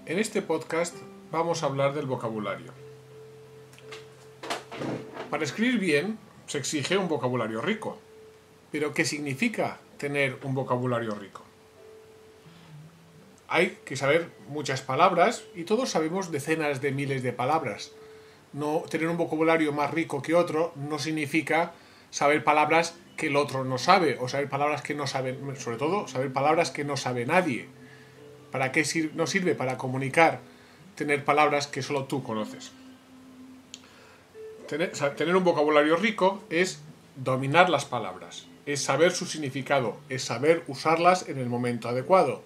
En este podcast vamos a hablar del vocabulario. Para escribir bien se exige un vocabulario rico. Pero ¿qué significa tener un vocabulario rico? Hay que saber muchas palabras y todos sabemos decenas de miles de palabras. No tener un vocabulario más rico que otro no significa saber palabras que el otro no sabe o saber palabras que no sabe, sobre todo saber palabras que no sabe nadie. ¿Para qué no sirve? Para comunicar, tener palabras que solo tú conoces. Tener un vocabulario rico es dominar las palabras, es saber su significado, es saber usarlas en el momento adecuado.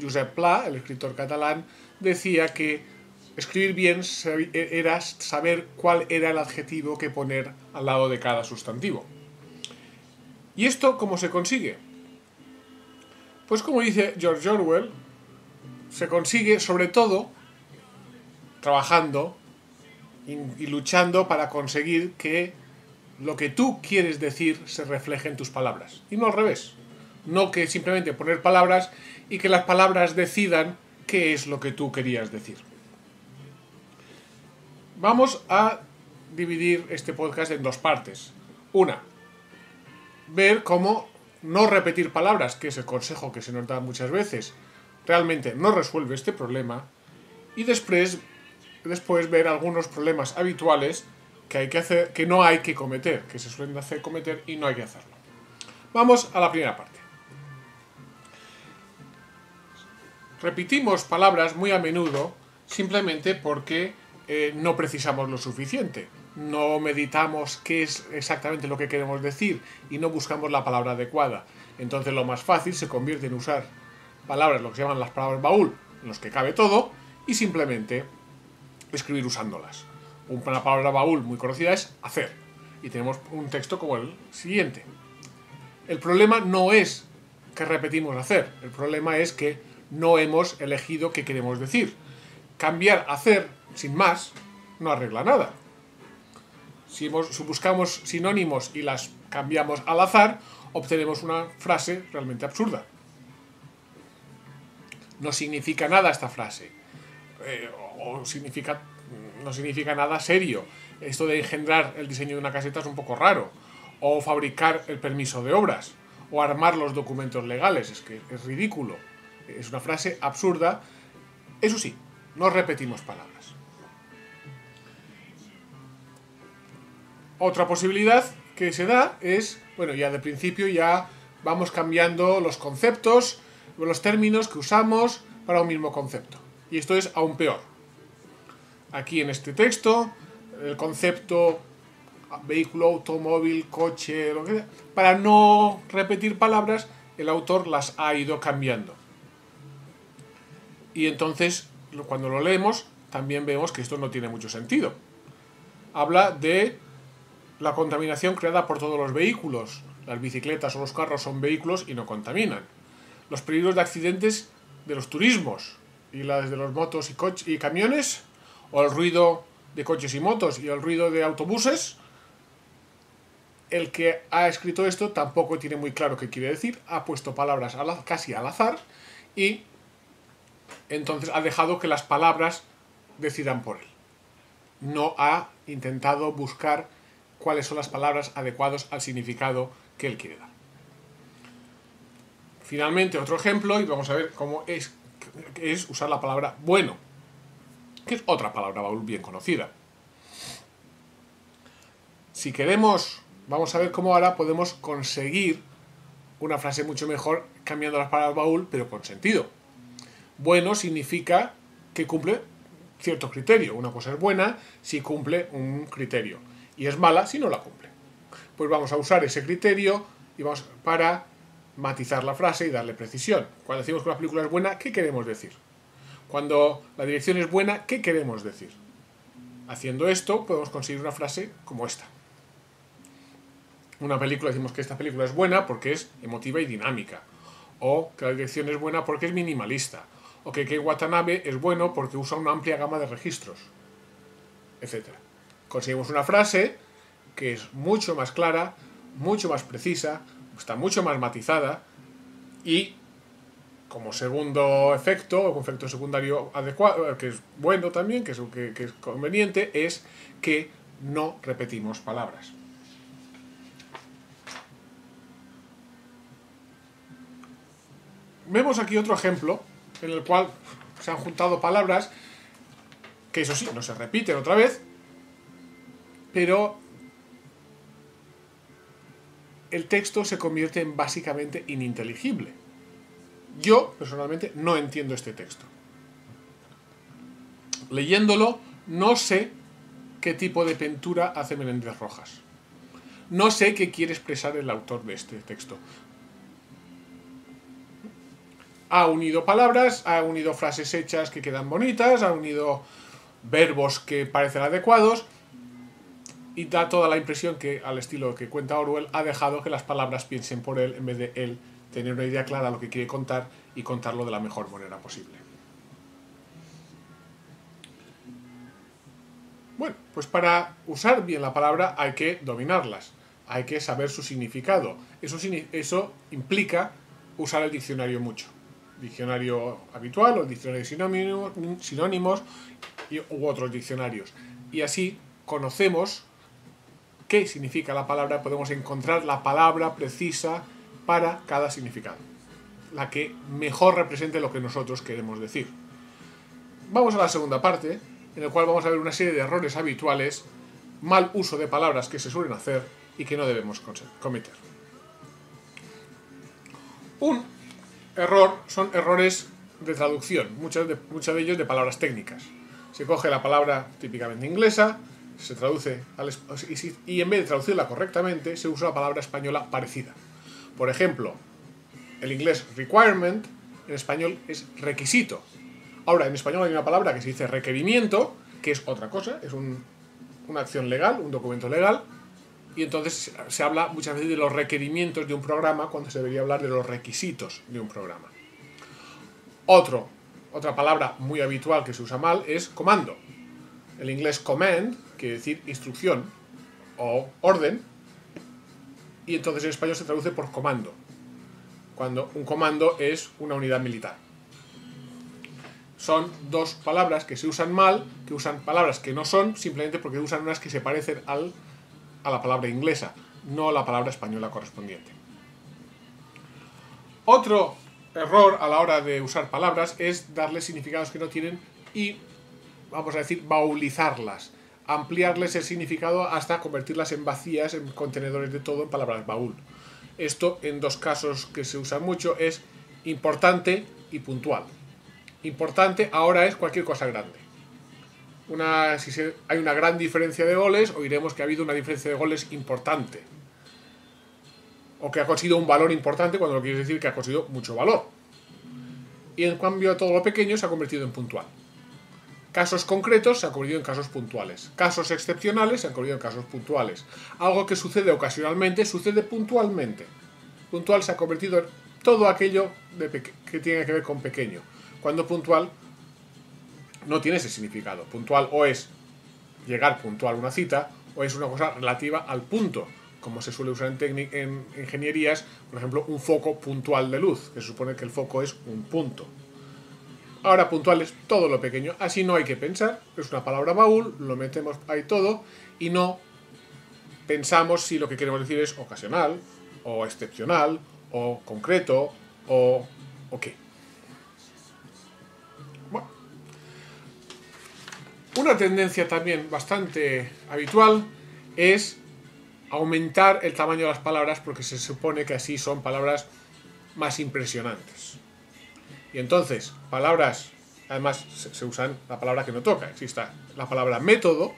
Josep Pla, el escritor catalán, decía que escribir bien era saber cuál era el adjetivo que poner al lado de cada sustantivo. ¿Y esto cómo se consigue? Pues como dice George Orwell, se consigue sobre todo trabajando y luchando para conseguir que lo que tú quieres decir se refleje en tus palabras. Y no al revés. No que simplemente poner palabras y que las palabras decidan qué es lo que tú querías decir. Vamos a dividir este podcast en dos partes. Una, ver cómo no repetir palabras, que es el consejo que se nos da muchas veces, realmente no resuelve este problema. Y después ver algunos problemas habituales que hay que hacer, que no hay que cometer, que se suelen cometer y no hay que hacerlo. Vamos a la primera parte. Repetimos palabras muy a menudo simplemente porque no precisamos lo suficiente. No meditamos qué es exactamente lo que queremos decir y no buscamos la palabra adecuada. Entonces lo más fácil se convierte en usar palabras, lo que se llaman las palabras baúl, en los que cabe todo, y simplemente escribir usándolas. Una palabra baúl muy conocida es hacer. Y tenemos un texto como el siguiente. El problema no es que repetimos hacer. El problema es que no hemos elegido qué queremos decir. Cambiar hacer sin más no arregla nada. Si buscamos sinónimos y las cambiamos al azar, obtenemos una frase realmente absurda. No significa nada esta frase. No significa nada serio. Esto de engendrar el diseño de una caseta es un poco raro. O fabricar el permiso de obras. O armar los documentos legales. Es que es ridículo. Es una frase absurda. Eso sí, no repetimos palabras. Otra posibilidad que se da es, bueno, ya de principio ya vamos cambiando los conceptos, los términos que usamos para un mismo concepto. Y esto es aún peor. Aquí en este texto, el concepto vehículo, automóvil, coche, lo que sea, para no repetir palabras, el autor las ha ido cambiando. Y entonces, cuando lo leemos, también vemos que esto no tiene mucho sentido. Habla de la contaminación creada por todos los vehículos. Las bicicletas o los carros son vehículos y no contaminan. Los peligros de accidentes de los turismos y las de los motos y camiones, o el ruido de coches y motos y el ruido de autobuses. El que ha escrito esto tampoco tiene muy claro qué quiere decir, ha puesto palabras casi al azar y entonces ha dejado que las palabras decidan por él. No ha intentado buscar cuáles son las palabras adecuadas al significado que él quiere dar. Finalmente, otro ejemplo, y vamos a ver cómo es usar la palabra bueno, que es otra palabra baúl bien conocida. Si queremos, vamos a ver cómo ahora podemos conseguir una frase mucho mejor cambiando las palabras baúl, pero con sentido. Bueno significa que cumple cierto criterio. Una cosa es buena si cumple un criterio y es mala si no la cumple. Pues vamos a usar ese criterio y vamos para matizar la frase y darle precisión. Cuando decimos que una película es buena, ¿qué queremos decir? Cuando la dirección es buena, ¿qué queremos decir? Haciendo esto podemos conseguir una frase como esta. Una película, decimos que esta película es buena porque es emotiva y dinámica, o que la dirección es buena porque es minimalista, o que Ken Watanabe es bueno porque usa una amplia gama de registros, etc. Conseguimos una frase que es mucho más clara, mucho más precisa, está mucho más matizada y como segundo efecto, o un efecto secundario adecuado, que es bueno también, que es conveniente, es que no repetimos palabras. Vemos aquí otro ejemplo en el cual se han juntado palabras que, eso sí, no se repiten otra vez, pero el texto se convierte en básicamente ininteligible. Yo, personalmente, no entiendo este texto. Leyéndolo, no sé qué tipo de pintura hace Menéndez Rojas. No sé qué quiere expresar el autor de este texto. Ha unido palabras, ha unido frases hechas que quedan bonitas, ha unido verbos que parecen adecuados y da toda la impresión que, al estilo que cuenta Orwell, ha dejado que las palabras piensen por él en vez de él tener una idea clara de lo que quiere contar y contarlo de la mejor manera posible. Bueno, pues para usar bien la palabra hay que dominarlas, hay que saber su significado. Eso implica usar el diccionario mucho. Diccionario habitual o diccionario de sinónimos u otros diccionarios. Y así conocemos qué significa la palabra, podemos encontrar la palabra precisa para cada significado, la que mejor represente lo que nosotros queremos decir. Vamos a la segunda parte, en la cual vamos a ver una serie de errores habituales, mal uso de palabras que se suelen hacer y que no debemos cometer. Un error son errores de traducción, muchos de ellos de palabras técnicas. Se coge la palabra típicamente inglesa, se traduce y en vez de traducirla correctamente se usa la palabra española parecida. Por ejemplo, el inglés requirement en español es requisito. Ahora, en español hay una palabra que se dice requerimiento, que es otra cosa, es una acción legal, un documento legal, y entonces se habla muchas veces de los requerimientos de un programa cuando se debería hablar de los requisitos de un programa. Otra palabra muy habitual que se usa mal es comando. El inglés command quiere decir instrucción o orden, y entonces en español se traduce por comando, cuando un comando es una unidad militar. Son dos palabras que se usan mal, que usan palabras que no son, simplemente porque usan unas que se parecen a la palabra inglesa, no a la palabra española correspondiente. Otro error a la hora de usar palabras es darle significados que no tienen y, vamos a decir, baulizarlas, ampliarles el significado hasta convertirlas en vacías, en contenedores de todo, en palabras baúl. Esto, en dos casos que se usan mucho, es importante y puntual. Importante ahora es cualquier cosa grande. Hay una gran diferencia de goles, oiremos que ha habido una diferencia de goles importante. O que ha conseguido un valor importante cuando lo quiere decir que ha conseguido mucho valor. Y en cambio todo lo pequeño se ha convertido en puntual. Casos concretos se han convertido en casos puntuales. Casos excepcionales se han convertido en casos puntuales. Algo que sucede ocasionalmente sucede puntualmente. Puntual se ha convertido en todo aquello que tiene que ver con pequeño. Cuando puntual no tiene ese significado. Puntual o es llegar puntual a una cita o es una cosa relativa al punto, como se suele usar en ingenierías, por ejemplo, un foco puntual de luz, que se supone que el foco es un punto. Ahora puntual es todo lo pequeño, así no hay que pensar, es una palabra baúl, lo metemos ahí todo y no pensamos si lo que queremos decir es ocasional, o excepcional, o concreto, o qué. Bueno. Una tendencia también bastante habitual es aumentar el tamaño de las palabras porque se supone que así son palabras más impresionantes. Y entonces, palabras, además se usan la palabra que no toca. Existe la palabra método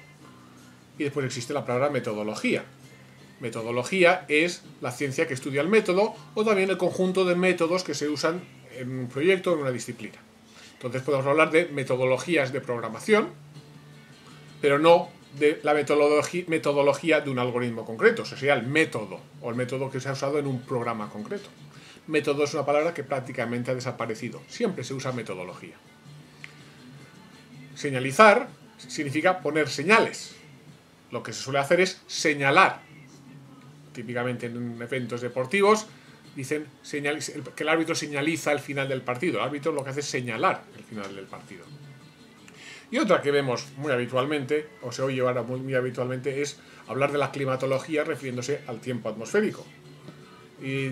y después existe la palabra metodología. Metodología es la ciencia que estudia el método o también el conjunto de métodos que se usan en un proyecto o en una disciplina. Entonces podemos hablar de metodologías de programación, pero no de la metodología de un algoritmo concreto. Eso sería el método o el método que se ha usado en un programa concreto. Método es una palabra que prácticamente ha desaparecido. Siempre se usa metodología. Señalizar significa poner señales. Lo que se suele hacer es señalar. Típicamente en eventos deportivos dicen que el árbitro señaliza el final del partido. El árbitro lo que hace es señalar el final del partido. Y otra que vemos muy habitualmente, o se oye ahora muy habitualmente, es hablar de la climatología refiriéndose al tiempo atmosférico. Y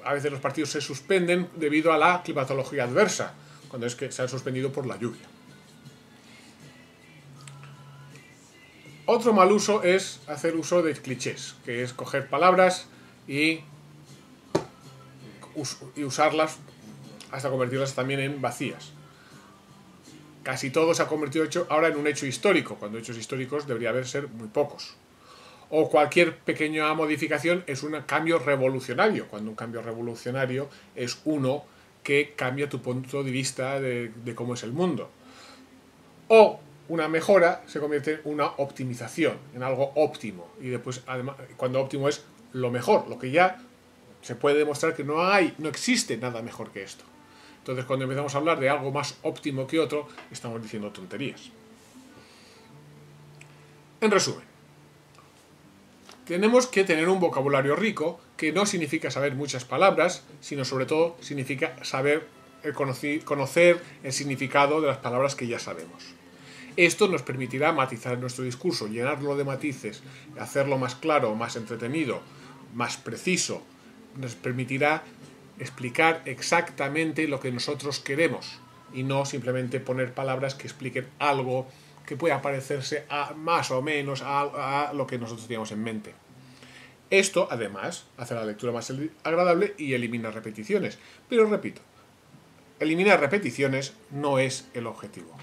a veces los partidos se suspenden debido a la climatología adversa, cuando es que se han suspendido por la lluvia. Otro mal uso es hacer uso de clichés, que es coger palabras y usarlas hasta convertirlas también en vacías. Casi todo se ha convertido ahora en un hecho histórico, cuando hechos históricos debería haber ser muy pocos. O cualquier pequeña modificación es un cambio revolucionario, cuando un cambio revolucionario es uno que cambia tu punto de vista de cómo es el mundo. O una mejora se convierte en una optimización, en algo óptimo. Y después, además, cuando óptimo es lo mejor, lo que ya se puede demostrar que no existe nada mejor que esto. Entonces, cuando empezamos a hablar de algo más óptimo que otro, estamos diciendo tonterías. En resumen, tenemos que tener un vocabulario rico, que no significa saber muchas palabras, sino sobre todo significa saber conocer el significado de las palabras que ya sabemos. Esto nos permitirá matizar nuestro discurso, llenarlo de matices, hacerlo más claro, más entretenido, más preciso. Nos permitirá explicar exactamente lo que nosotros queremos y no simplemente poner palabras que expliquen algo que pueda parecerse más o menos a lo que nosotros teníamos en mente. Esto, además, hace la lectura más agradable y elimina repeticiones. Pero repito, eliminar repeticiones no es el objetivo.